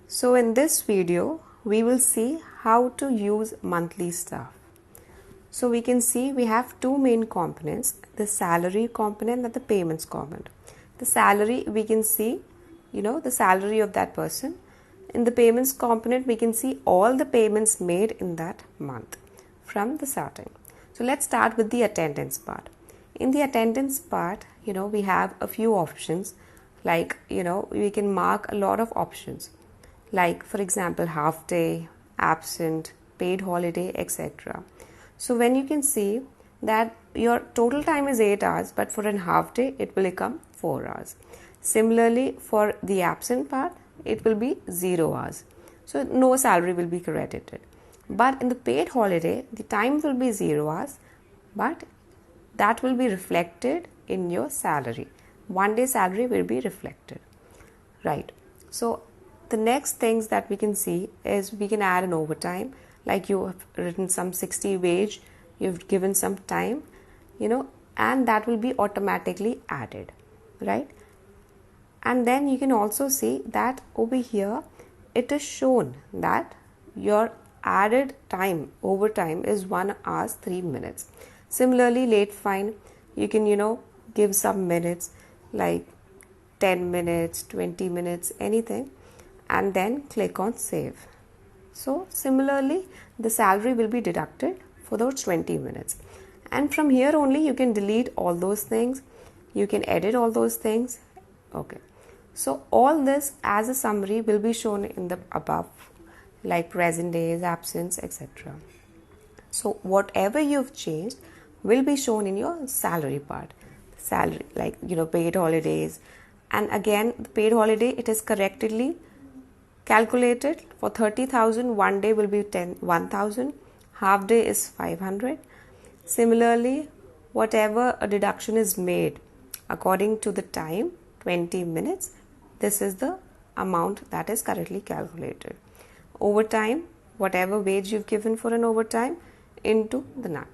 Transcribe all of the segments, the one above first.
So in this video, we will see how to use monthly stuff. So we can see we have two main components, the salary component and the payments component. The salary, we can see, the salary of that person. In the payments component, we can see all the payments made in that month from the starting. So let's start with the attendance part. In the attendance part, we have a few options like, we can mark a lot of options like, for example, half day, absent, paid holiday, etc. So when you can see that your total time is 8 hours, but for a half day, it will become 4 hours. Similarly, for the absent part, it will be 0 hours. So no salary will be credited. But in the paid holiday, the time will be 0 hours, but that will be reflected in your salary. 1 day salary will be reflected, right? So the next things that we can see is we can add an overtime, like you have written some 60 wage, you've given some time, and that will be automatically added, right? And then you can also see that over here, it is shown that your added time, overtime is 1 hour 3 minutes. Similarly, late fine, you can, give some minutes like 10 minutes, 20 minutes, anything, and then click on save. So similarly, the salary will be deducted for those 20 minutes. And from here only you can delete all those things. You can edit all those things. Okay. So all this as a summary will be shown in the above, like present days, absence, etc. So whatever you've changed will be shown in your salary part. Salary, like, paid holidays. And again, the paid holiday, it is correctly calculated. For 30,000, 1 day will be 1,000, half day is 500. Similarly, whatever a deduction is made according to the time, 20 minutes, this is the amount that is correctly calculated. Overtime, whatever wage you've given for an overtime into the NAT.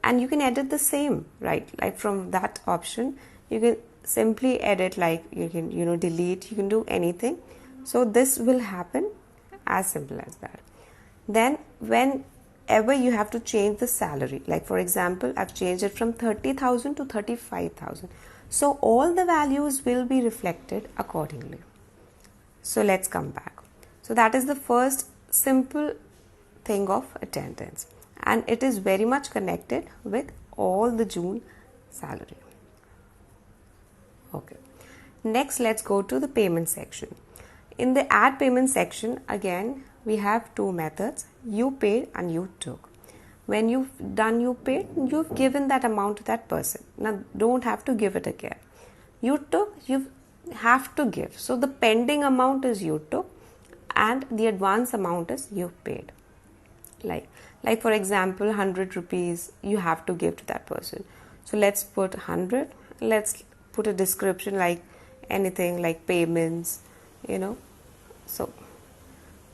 And you can edit the same, right? Like from that option, you can simply edit, like you can, delete, you can do anything. So this will happen as simple as that. Then whenever you have to change the salary, like for example, I've changed it from 30,000 to 35,000. So all the values will be reflected accordingly. So let's come back. So that is the first simple thing of attendance. And it is very much connected with all the June salary. Okay. Next, let's go to the payment section. In the add payment section, again, we have two methods, you paid and you took. When you've done you paid, you've given that amount to that person. Now, don't have to give it again. You took, you have to give. So, the pending amount is you took and the advance amount is you paid. Like for example, 100 rupees you have to give to that person. So, let's put 100. Let's put a description like anything like payments, So,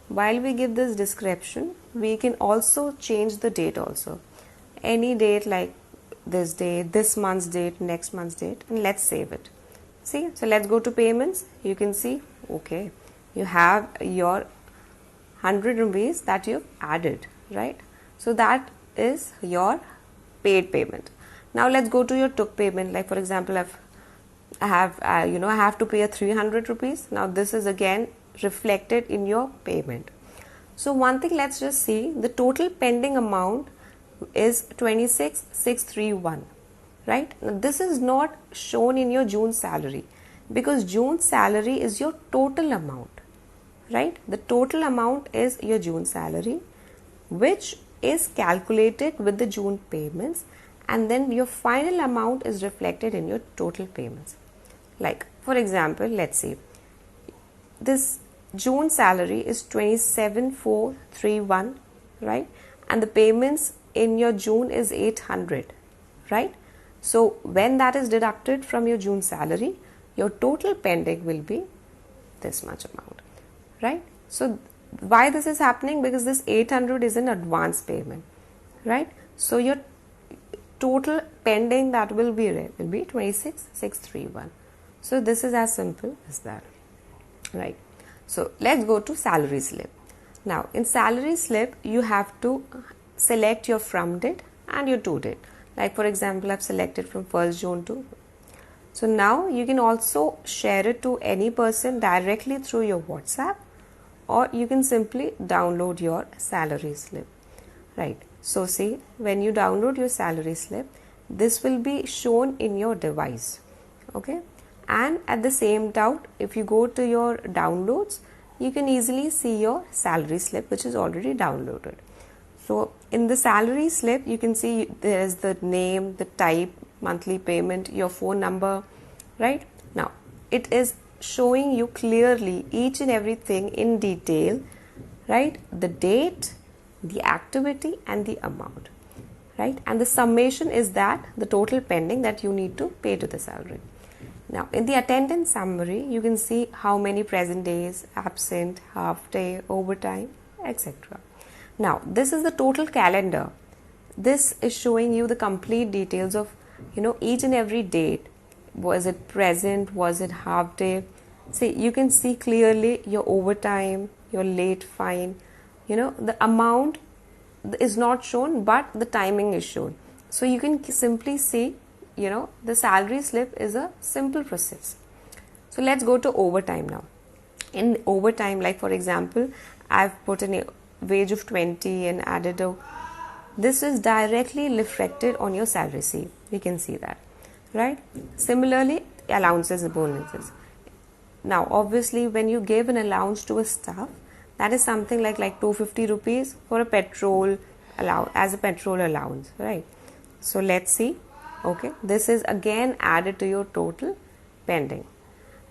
while we give this description, we can also change the date also. Any date like this date, this month's date, next month's date, and let's save it. See, so let's go to payments. You can see, okay, you have your 100 rupees that you've added, right? So that is your paid payment. Now let's go to your took payment. Like for example, I have to pay a 300 rupees. Now this is again reflected in your payment. So one thing, let's just see, the total pending amount is 26,631, right? Now this is not shown in your June salary because June salary is your total amount, right? The total amount is your June salary, which is calculated with the June payments, and then your final amount is reflected in your total payments. Like for example, let's see, this June salary is 27,431, right? And the payments in your June is 800, right? So when that is deducted from your June salary, your total pending will be this much amount, right? So why this is happening? Because this 800 is an advance payment, right? So your total pending that will be 26,631. So this is as simple as that, right? So let's go to salary slip. Now in salary slip, you have to select your from date and your to date. Like for example, I've selected from 1st June to. So now you can also share it to any person directly through your WhatsApp, or you can simply download your salary slip. Right. So see, when you download your salary slip, this will be shown in your device. Okay. And at the same time, if you go to your downloads, you can easily see your salary slip, which is already downloaded. So in the salary slip, you can see there is the name, the type, monthly payment, your phone number, right? Now it is showing you clearly each and everything in detail, right? The date, the activity and the amount, right? And the summation is that the total pending that you need to pay to the salary. Now in the attendance summary, you can see how many present days, absent, half day, overtime, etc. Now this is the total calendar. This is showing you the complete details of each and every date. Was it present? Was it half day? See, you can see clearly your overtime, your late fine. The amount is not shown, but the timing is shown. So you can simply see, the salary slip is a simple process. So let's go to overtime now. In overtime, like for example, I've put in a wage of 20 and added this is directly reflected on your salary. See, we can see that, right? Similarly, allowances and bonuses. Now, obviously, when you give an allowance to a staff, that is something like 250 rupees for a petrol as a petrol allowance, right? So let's see. Okay, this is again added to your total pending,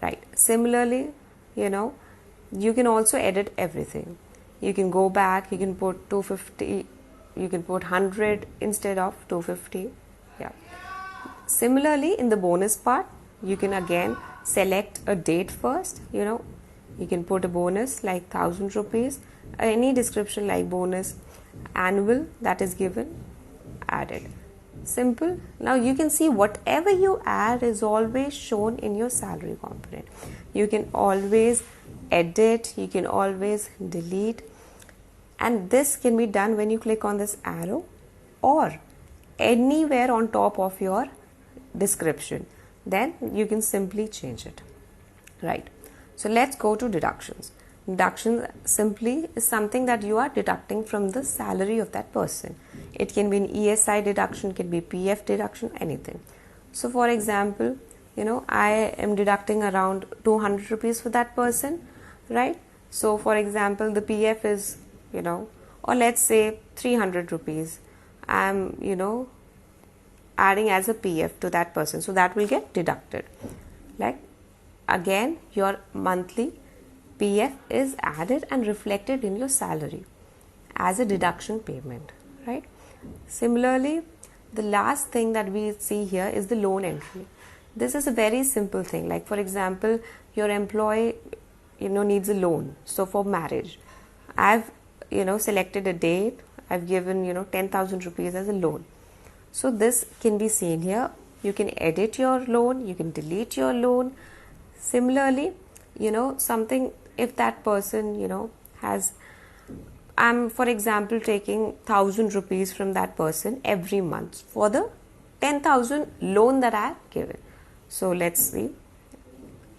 right? Similarly, you can also edit everything. You can go back, you can put 250, you can put 100 instead of 250. Yeah. Similarly, in the bonus part, you can again select a date first. You can put a bonus like 1000 rupees, any description like bonus, annual that is given, added. Simple. Now you can see whatever you add is always shown in your salary component. You can always edit, you can always delete, and this can be done when you click on this arrow or anywhere on top of your description. Then you can simply change it, right? So let's go to deductions. Deduction simply is something that you are deducting from the salary of that person. It can be an ESI deduction, can be PF deduction, anything. So for example, I am deducting around 200 rupees for that person, right? So for example, the PF is, or let's say 300 rupees. I'm, adding as a PF to that person. So that will get deducted. Like again, your monthly PF is added and reflected in your salary as a deduction payment, right? Similarly, the last thing that we see here is the loan entry. This is a very simple thing. Like for example, your employee, needs a loan. So for marriage, I've, selected a date. I've given, 10,000 rupees as a loan. So this can be seen here. You can edit your loan. You can delete your loan. Similarly, something, if that person, has, I'm for example taking 1,000 rupees from that person every month for the 10,000 loan that I have given. So let's see.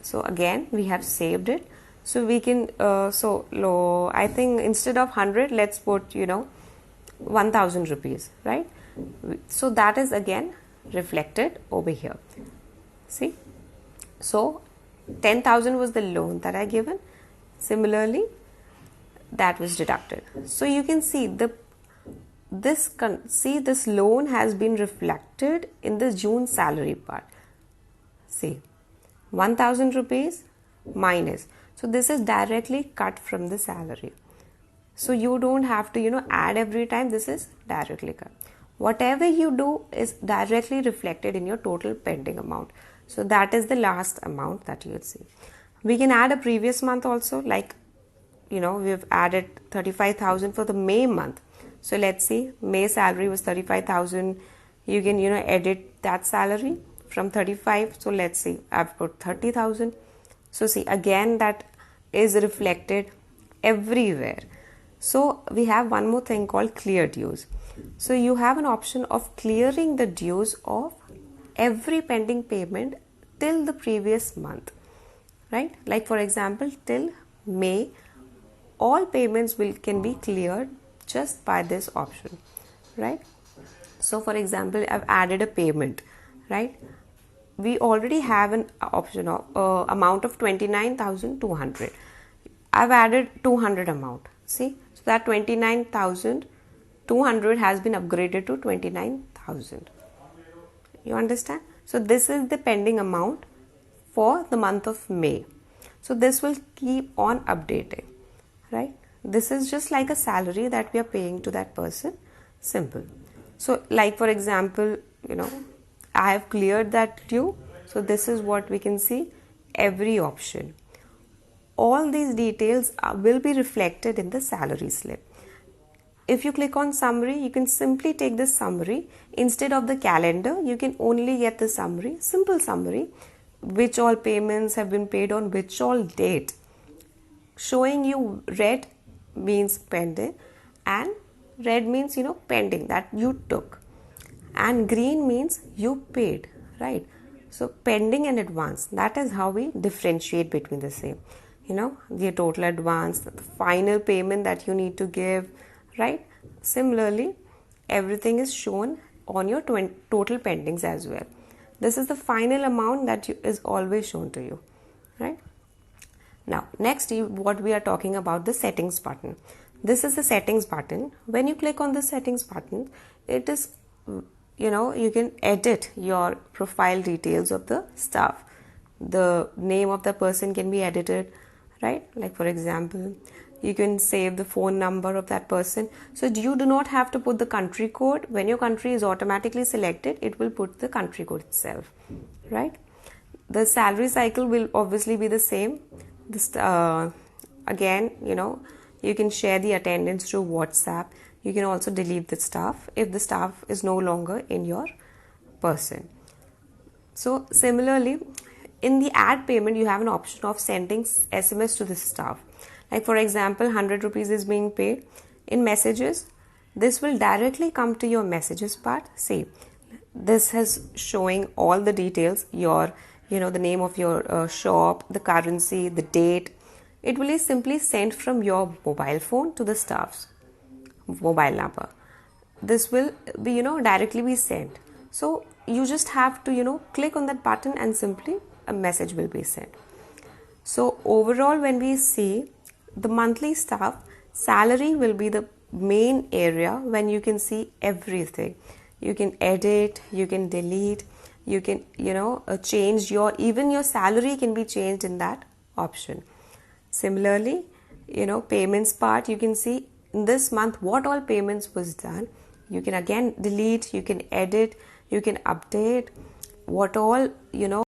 So again, we have saved it. So we can, I think instead of 100, let's put, 1,000 rupees, right? So that is again reflected over here. See? So 10,000 was the loan that I given. Similarly, that was deducted. So you can see this loan has been reflected in the June salary part. See, 1,000 rupees minus. So this is directly cut from the salary. So you don't have to, add every time. This is directly cut. Whatever you do is directly reflected in your total pending amount. So that is the last amount that you will see. We can add a previous month also, like, we've added 35,000 for the May month. So let's see, May salary was 35,000. You can, edit that salary from 35. So let's see, I've put 30,000. So see, again that is reflected everywhere. So we have one more thing called clear dues. So you have an option of clearing the dues of every pending payment till the previous month, right? Like for example, till May, all payments can be cleared just by this option, right? So for example, I've added a payment, right? We already have an option of amount of 29,200. I've added 200 amount. See, so that 29,200 has been upgraded to 29,000. You understand? So this is the pending amount for the month of May. So this will keep on updating, right? This is just like a salary that we are paying to that person. Simple. So like for example, I have cleared that due. So this is what we can see, every option. All these details will be reflected in the salary slip. If you click on summary, you can simply take this summary. Instead of the calendar, you can only get the summary, simple summary, which all payments have been paid on which all date. Showing you red means pending, and red means pending, that you took, and green means you paid, right? So pending and advance, that is how we differentiate between the same. The total advance, the final payment that you need to give, right? Similarly, everything is shown on your total pendings as well. This is the final amount that is always shown to you, right? Now next, what we are talking about, the settings button. This is the settings button. When you click on the settings button, it is you can edit your profile details of the staff. The name of the person can be edited, right? Like for example, you can save the phone number of that person. So you do not have to put the country code. When your country is automatically selected, it will put the country code itself, right? The salary cycle will obviously be the same. This again, you can share the attendance through WhatsApp. You can also delete the staff if the staff is no longer in your person. So similarly, in the add payment, you have an option of sending SMS to the staff. Like for example, 100 rupees is being paid in messages. This will directly come to your messages part. See, this is showing all the details, the name of your shop, the currency, the date. It will be simply sent from your mobile phone to the staff's mobile number. This will be directly be sent. So you just have to click on that button and simply a message will be sent. So overall, when we see the monthly staff, salary will be the main area when you can see everything. You can edit, you can delete, you can change even your salary can be changed in that option. Similarly, payments part, you can see in this month what all payments was done. You can again delete, you can edit, you can update what all